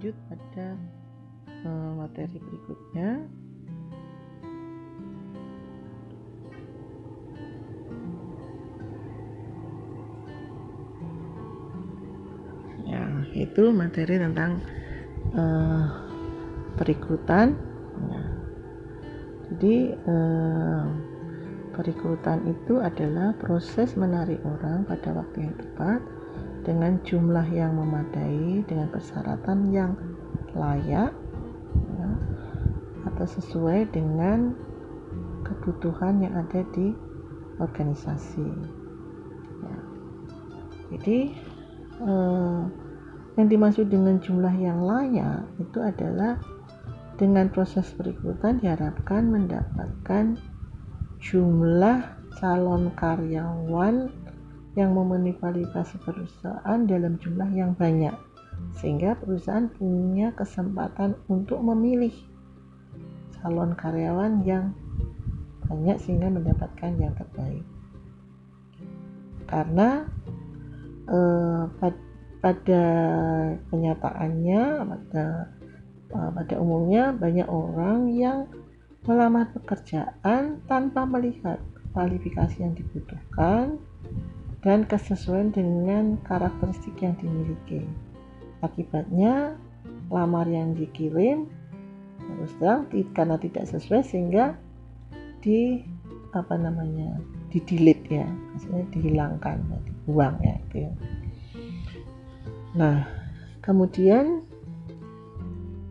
lanjut pada materi berikutnya. Ya, itu materi tentang perekrutan. Ya. Jadi perekrutan itu adalah proses menarik orang pada waktu yang tepat dengan jumlah yang memadai, dengan persyaratan yang layak, ya, atau sesuai dengan kebutuhan yang ada di organisasi. Ya. Jadi yang dimaksud dengan jumlah yang layak itu adalah dengan proses perekrutan diharapkan mendapatkan jumlah calon karyawan yang memenuhi kualifikasi perusahaan dalam jumlah yang banyak, sehingga perusahaan punya kesempatan untuk memilih calon karyawan yang banyak sehingga mendapatkan yang terbaik. Karena pada kenyataannya, pada umumnya banyak orang yang melamar pekerjaan tanpa melihat kualifikasi yang dibutuhkan dan kesesuaian dengan karakteristik yang dimiliki. Akibatnya lamar yang dikirim terus terang karena tidak sesuai sehingga di-delete ya, maksudnya dihilangkan, dibuang ya gitu. Nah, kemudian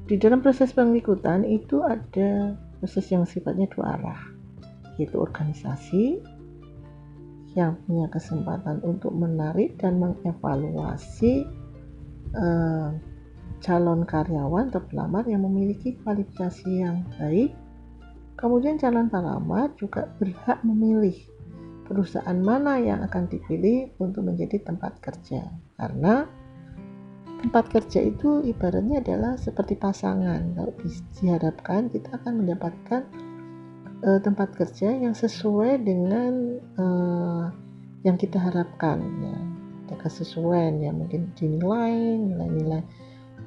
di dalam proses pengikutan itu ada proses yang sifatnya dua arah, yaitu organisasi yang punya kesempatan untuk menarik dan mengevaluasi calon karyawan atau pelamar yang memiliki kualifikasi yang baik. Kemudian calon pelamar juga berhak memilih perusahaan mana yang akan dipilih untuk menjadi tempat kerja, karena tempat kerja itu ibaratnya adalah seperti pasangan. Kalau diharapkan kita akan mendapatkan tempat kerja yang sesuai dengan yang kita harapkan, ya. Ada kesesuaian ya, mungkin dinilai nilai-nilai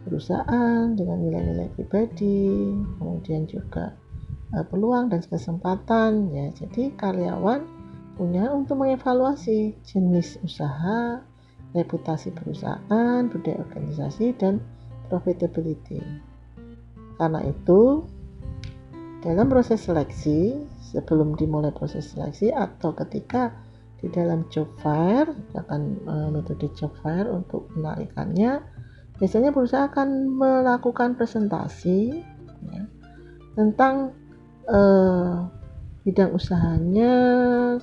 perusahaan dengan nilai-nilai pribadi, kemudian juga peluang dan kesempatan ya. Jadi karyawan punya untuk mengevaluasi jenis usaha, reputasi perusahaan, budaya organisasi, dan profitability. Karena itu dalam proses seleksi, sebelum dimulai proses seleksi atau ketika di dalam job fair, akan metode job fair untuk menarikannya, biasanya perusahaan akan melakukan presentasi ya, tentang bidang usahanya,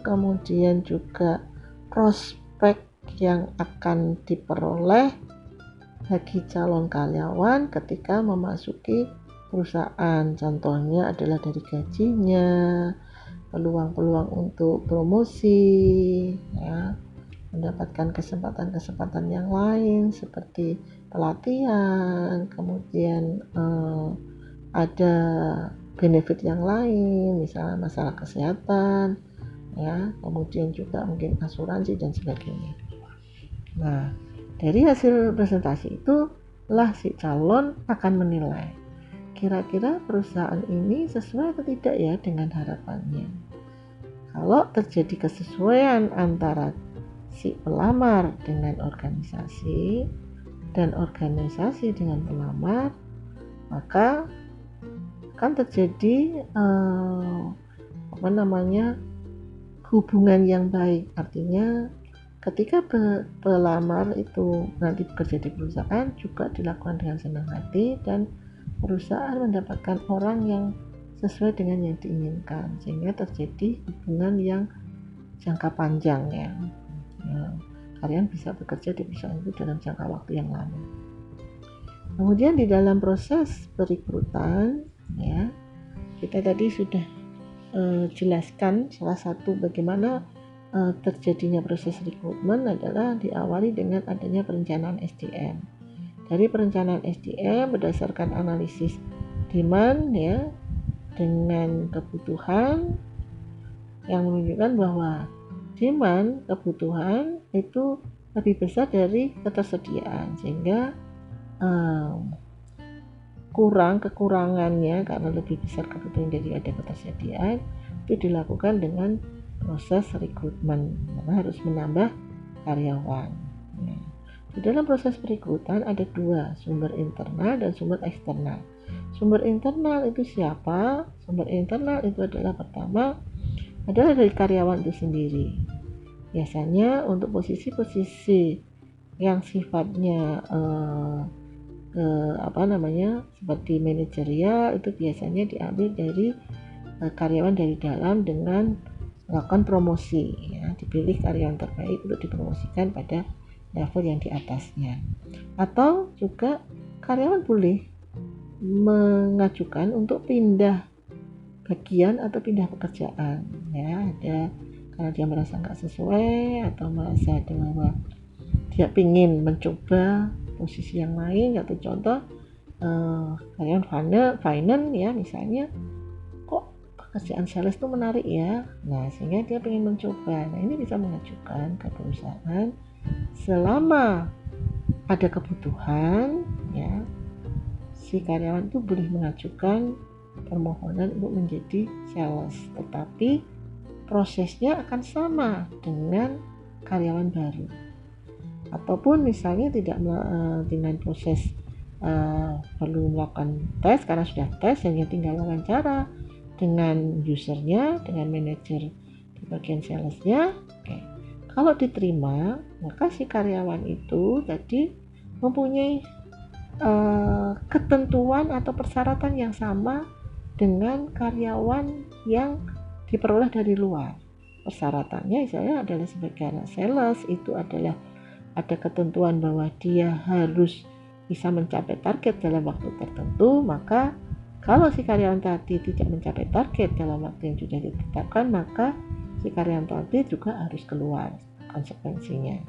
kemudian juga prospek yang akan diperoleh bagi calon karyawan ketika memasuki perusahaan. Contohnya adalah dari gajinya, peluang-peluang untuk promosi, ya, mendapatkan kesempatan-kesempatan yang lain seperti pelatihan, kemudian ada benefit yang lain, misalnya masalah kesehatan, ya, kemudian juga mungkin asuransi dan sebagainya. Nah, dari hasil presentasi itu lah si calon akan menilai kira-kira perusahaan ini sesuai atau tidak ya dengan harapannya. Kalau terjadi kesesuaian antara si pelamar dengan organisasi dan organisasi dengan pelamar, maka akan terjadi hubungan yang baik. Artinya ketika pelamar itu nanti bekerja di perusahaan juga dilakukan dengan senang hati dan perusahaan mendapatkan orang yang sesuai dengan yang diinginkan, sehingga terjadi hubungan yang jangka panjang ya. Kalian bisa bekerja di perusahaan itu dalam jangka waktu yang lama. Kemudian di dalam proses perekrutan ya, kita tadi sudah jelaskan salah satu bagaimana terjadinya proses rekrutmen adalah diawali dengan adanya perencanaan SDM. Dari perencanaan SDM berdasarkan analisis demand ya dengan kebutuhan yang menunjukkan bahwa demand kebutuhan itu lebih besar dari ketersediaan, sehingga kekurangannya karena lebih besar kebutuhan daripada ketersediaan, itu dilakukan dengan proses rekrutmen, karena harus menambah karyawan. Nah, di dalam proses perekrutan ada dua, sumber internal dan sumber eksternal. Sumber internal itu siapa? Sumber internal itu adalah pertama adalah dari karyawan itu sendiri. Biasanya untuk posisi-posisi yang sifatnya seperti manajerial itu biasanya diambil dari karyawan dari dalam dengan melakukan promosi, ya, dipilih karyawan terbaik untuk dipromosikan pada level yang di atasnya. Atau juga karyawan boleh mengajukan untuk pindah bagian atau pindah pekerjaan, ya, ada karena dia merasa nggak sesuai atau merasa bahwa dia ingin mencoba posisi yang lain, atau contoh karyawan finance ya misalnya, kok pekerjaan sales itu menarik ya, nah sehingga dia ingin mencoba. Nah ini bisa mengajukan ke perusahaan selama ada kebutuhan, ya, si karyawan itu boleh mengajukan permohonan untuk menjadi sales, tetapi prosesnya akan sama dengan karyawan baru. Ataupun misalnya tidak dengan proses perlu melakukan tes, karena sudah tes hanya tinggal wawancara dengan usernya, dengan manajer di bagian salesnya. Oke. Kalau diterima, maka si karyawan itu tadi mempunyai ketentuan atau persyaratan yang sama dengan karyawan yang diperoleh dari luar. Persyaratannya misalnya adalah sebagai anak sales itu adalah ada ketentuan bahwa dia harus bisa mencapai target dalam waktu tertentu. Maka kalau si karyawan tadi tidak mencapai target dalam waktu yang sudah ditetapkan, maka si karyawan tadi juga harus keluar konsekuensinya.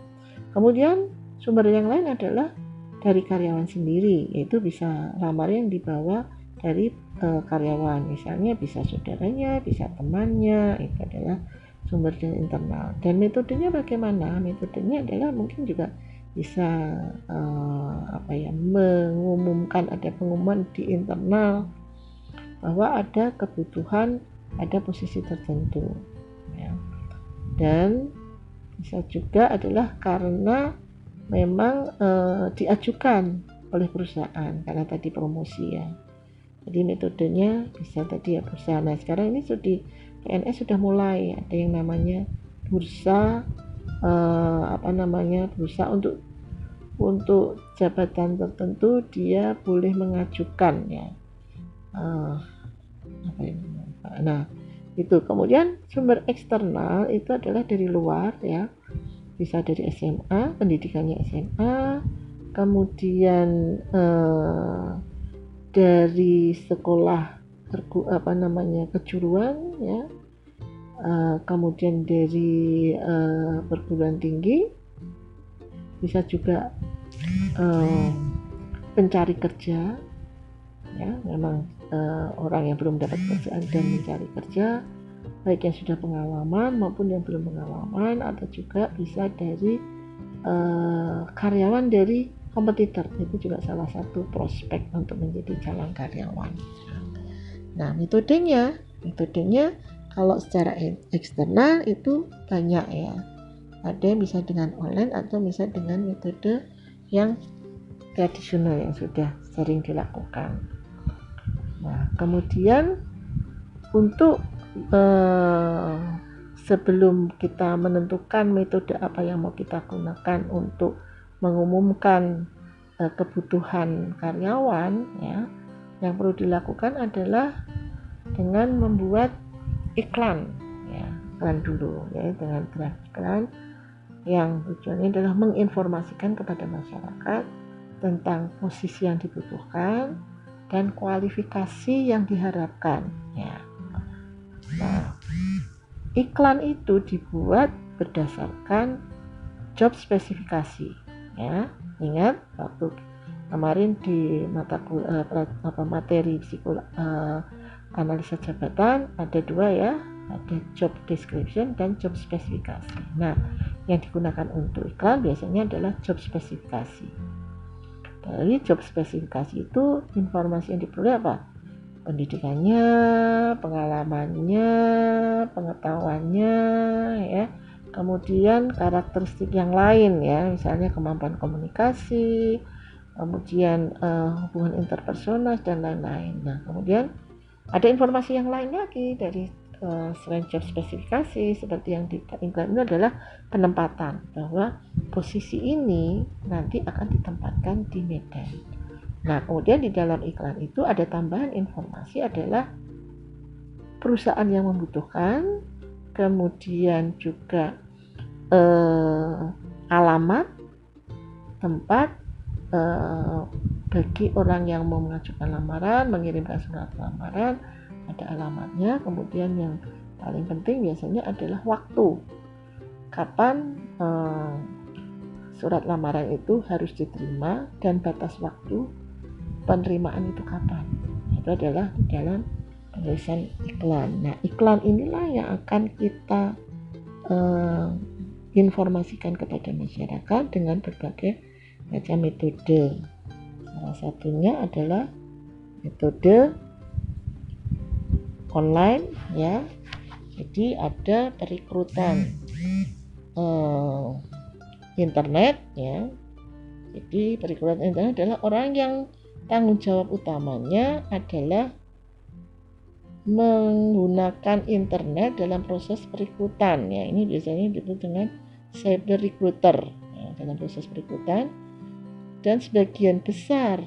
Kemudian sumber yang lain adalah dari karyawan sendiri, yaitu bisa lamaran yang dibawa dari karyawan, misalnya bisa saudaranya, bisa temannya, itu adalah sumber dari internal. Dan metodenya bagaimana? Metodenya adalah mungkin juga bisa mengumumkan, ada pengumuman di internal bahwa ada kebutuhan, ada posisi tertentu, ya. Dan bisa juga adalah karena memang diajukan oleh perusahaan karena tadi promosi, ya. Jadi metodenya bisa tadi ya bursa. Nah sekarang ini di PNS sudah mulai ada yang namanya bursa bursa untuk jabatan tertentu dia boleh mengajukan, ya. Nah itu. Kemudian sumber eksternal itu adalah dari luar, ya, bisa dari SMA, pendidikannya SMA, kemudian dari sekolah kejuruan, ya, kemudian dari perguruan tinggi, bisa juga pencari kerja, ya, memang orang yang belum dapat pekerjaan dan mencari kerja, baik yang sudah pengalaman maupun yang belum pengalaman, atau juga bisa dari karyawan dari kompetitor, itu juga salah satu prospek untuk menjadi calon karyawan. Nah metodenya kalau secara eksternal itu banyak, ya, ada yang bisa dengan online atau bisa dengan metode yang tradisional yang sudah sering dilakukan. Nah kemudian untuk sebelum kita menentukan metode apa yang mau kita gunakan untuk mengumumkan kebutuhan karyawan, ya, yang perlu dilakukan adalah dengan membuat iklan, ya, iklan dulu, ya, dengan draft iklan yang tujuannya adalah menginformasikan kepada masyarakat tentang posisi yang dibutuhkan dan kualifikasi yang diharapkan, ya. Nah, iklan itu dibuat berdasarkan job spesifikasi, ya. Ingat waktu kemarin di materi analisa jabatan ada dua, ya, ada job description dan job spesifikasi. Nah yang digunakan untuk iklan biasanya adalah job spesifikasi. Dari job spesifikasi itu informasi yang diperoleh apa? Pendidikannya, pengalamannya, pengetahuannya, ya. Kemudian karakteristik yang lain, ya, misalnya kemampuan komunikasi, kemudian hubungan interpersonal dan lain-lain. Nah, kemudian ada informasi yang lain lagi dari selain job spesifikasi seperti yang di iklan ini adalah penempatan, bahwa posisi ini nanti akan ditempatkan di Medan. Nah, kemudian di dalam iklan itu ada tambahan informasi adalah perusahaan yang membutuhkan, kemudian juga alamat tempat bagi orang yang mau mengajukan lamaran, mengirimkan surat lamaran, ada alamatnya. Kemudian yang paling penting biasanya adalah waktu, kapan surat lamaran itu harus diterima dan batas waktu penerimaan itu kapan. Itu adalah di dalam tulisan iklan. Nah, iklan inilah yang akan kita informasikan kepada masyarakat dengan berbagai macam metode. Salah satunya adalah metode online, ya. Jadi ada perekrutan internet, ya. Jadi perekrutan internet adalah orang yang tanggung jawab utamanya adalah menggunakan internet dalam proses perekrutan, ya. Ini biasanya disebut dengan cyber recruiter, ya, dalam proses perekrutan. Dan sebagian besar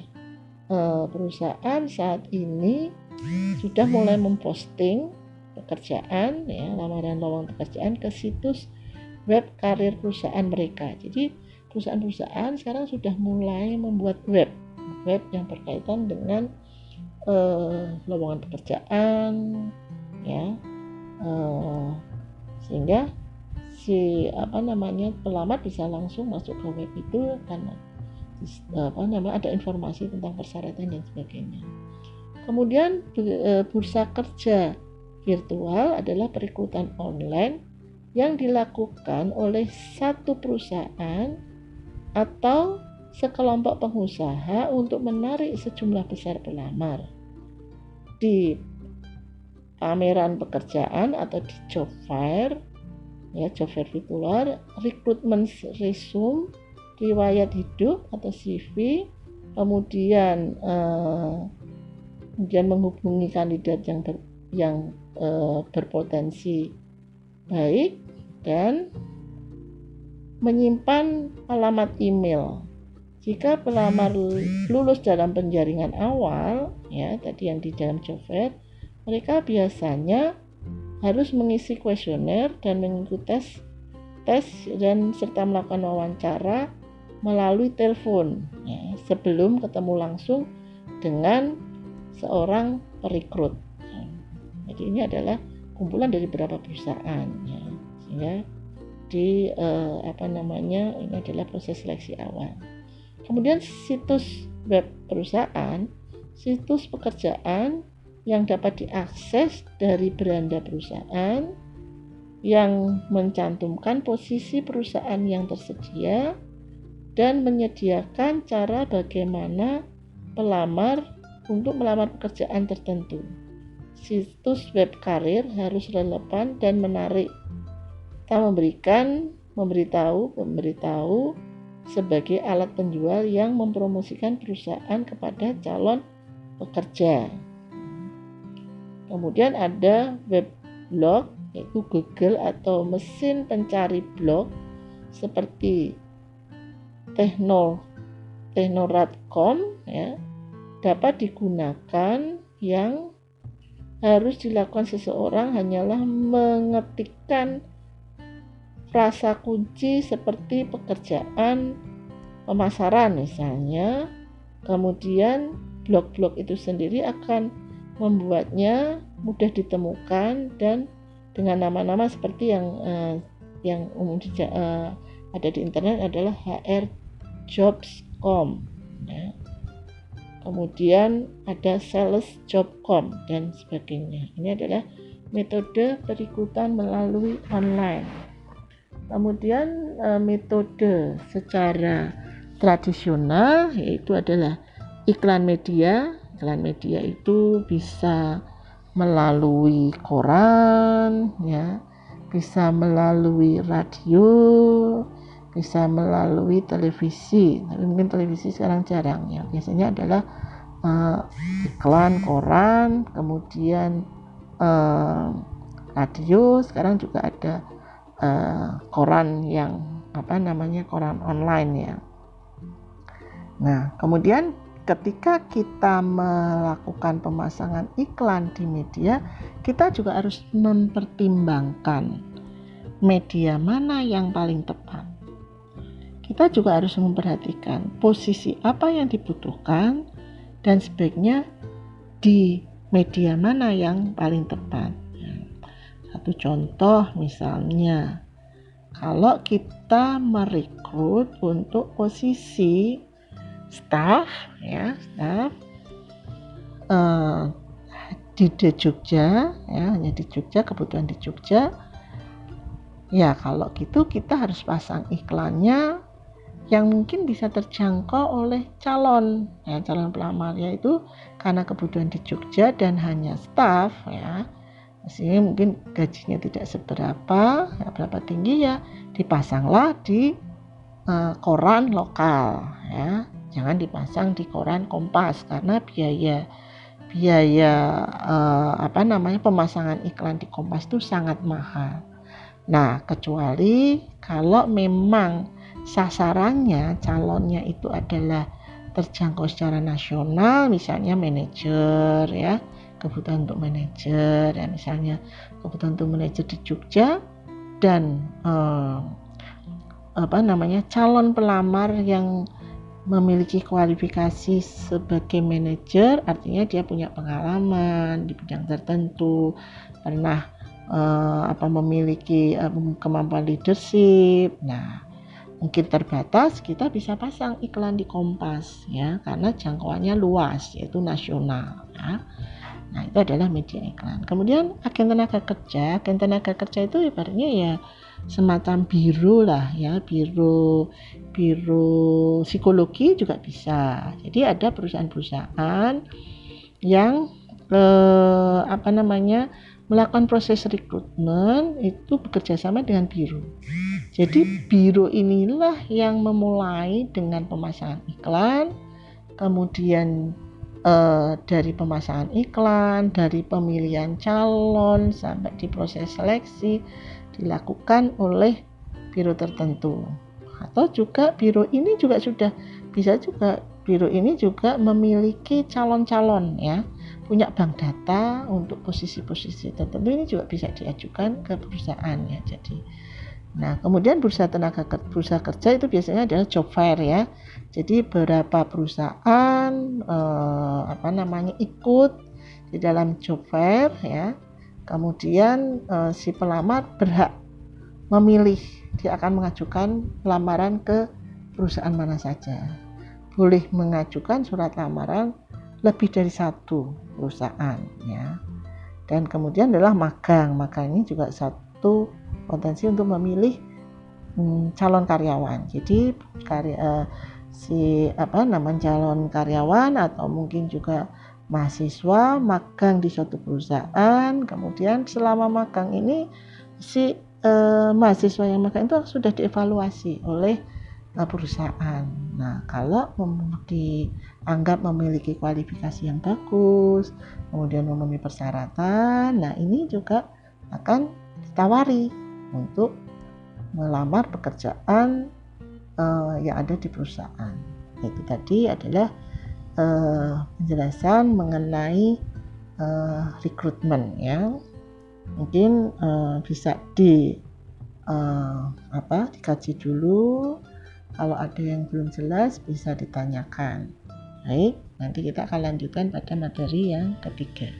perusahaan saat ini sudah mulai memposting pekerjaan, ya, lamaran-lamaran pekerjaan ke situs web karir perusahaan mereka. Jadi perusahaan-perusahaan sekarang sudah mulai membuat web yang berkaitan dengan lowongan pekerjaan, ya, sehingga si pelamar bisa langsung masuk ke web itu karena ada informasi tentang persyaratan dan sebagainya. Kemudian bursa kerja virtual adalah perekrutan online yang dilakukan oleh satu perusahaan atau sekelompok pengusaha untuk menarik sejumlah besar pelamar. Di pameran pekerjaan atau di job fair, ya, job fair virtual, rekrutmen resume, riwayat hidup atau CV, kemudian menghubungi kandidat yang berpotensi baik, dan menyimpan alamat email. Jika pelamar lulus dalam penjaringan awal, ya, tadi yang di dalam job fair, mereka biasanya harus mengisi kuesioner dan mengikuti tes dan serta melakukan wawancara melalui telepon, ya, sebelum ketemu langsung dengan seorang perekrut. Jadi ini adalah kumpulan dari beberapa perusahaan, ya, sehingga ini adalah proses seleksi awal. Kemudian situs web perusahaan, situs pekerjaan yang dapat diakses dari beranda perusahaan yang mencantumkan posisi perusahaan yang tersedia dan menyediakan cara bagaimana pelamar untuk melamar pekerjaan tertentu. Situs web karir harus relevan dan menarik. Kita memberitahu sebagai alat penjual yang mempromosikan perusahaan kepada calon pekerja. Kemudian ada web blog, yaitu Google atau mesin pencari blog seperti technorad.com, ya, dapat digunakan. Yang harus dilakukan seseorang hanyalah mengetikkan frasa kunci seperti pekerjaan pemasaran misalnya, kemudian blog-blog itu sendiri akan membuatnya mudah ditemukan dan dengan nama-nama seperti yang umum ada di internet adalah hrjobs.com, ya. Kemudian ada salesjob.com dan sebagainya. Ini adalah metode perekrutan melalui online. Kemudian metode secara tradisional, yaitu adalah iklan media. Iklan media itu bisa melalui koran, ya, bisa melalui radio, bisa melalui televisi. Tapi mungkin televisi sekarang jarang, ya. Biasanya adalah iklan koran, kemudian radio. Sekarang juga ada koran yang koran online, ya. Nah, kemudian ketika kita melakukan pemasangan iklan di media, kita juga harus mempertimbangkan media mana yang paling tepat. Kita juga harus memperhatikan posisi apa yang dibutuhkan dan sebaiknya di media mana yang paling tepat. Satu contoh misalnya, kalau kita merekrut untuk posisi staff di Jogja, ya, hanya di Jogja, kebutuhan di Jogja. Ya, kalau gitu kita harus pasang iklannya yang mungkin bisa terjangkau oleh calon pelamar, yaitu karena kebutuhan di Jogja dan hanya staff, ya, sehingga mungkin gajinya tidak seberapa, ya, berapa tinggi, ya dipasanglah di koran lokal, ya. Jangan dipasang di koran Kompas karena biaya pemasangan iklan di Kompas itu sangat mahal. Nah, kecuali kalau memang sasarannya, calonnya itu adalah terjangkau secara nasional, misalnya manajer, ya, kebutuhan untuk manajer, ya, misalnya kebutuhan untuk manajer di Jogja, dan calon pelamar yang memiliki kualifikasi sebagai manajer, artinya dia punya pengalaman di bidang tertentu, pernah memiliki kemampuan leadership. Nah, mungkin terbatas, kita bisa pasang iklan di Kompas, ya, karena jangkauannya luas, yaitu nasional, ya. Nah, itu adalah media iklan. Kemudian agen tenaga kerja itu ibaratnya ya semacam biro lah, ya, biro psikologi juga bisa. Jadi ada perusahaan-perusahaan yang melakukan proses rekrutmen itu bekerja sama dengan biro. Jadi biro inilah yang memulai dengan pemasangan iklan, kemudian dari pemasangan iklan, dari pemilihan calon sampai di proses seleksi dilakukan oleh biro tertentu. Atau juga biro ini juga memiliki calon-calon, ya, punya bank data untuk posisi-posisi tertentu, ini juga bisa diajukan ke perusahaan, ya. Jadi, nah, kemudian bursa kerja itu biasanya adalah job fair, ya. Jadi beberapa perusahaan ikut di dalam job fair, ya. Kemudian si pelamar berhak memilih, dia akan mengajukan lamaran ke perusahaan mana saja. Boleh mengajukan surat lamaran lebih dari satu perusahaan, ya. Dan kemudian adalah magang ini juga satu potensi untuk memilih calon karyawan. Jadi calon karyawan atau mungkin juga mahasiswa magang di suatu perusahaan, kemudian selama magang ini si mahasiswa yang magang itu sudah dievaluasi oleh perusahaan. Nah, kalau dianggap memiliki kualifikasi yang bagus, kemudian memenuhi persyaratan, nah ini juga akan ditawari untuk melamar pekerjaan yang ada di perusahaan. Itu tadi adalah penjelasan mengenai rekrutmen, ya. Mungkin bisa dikaji dulu. Kalau ada yang belum jelas bisa ditanyakan. Baik, nanti kita akan lanjutkan pada materi yang ketiga.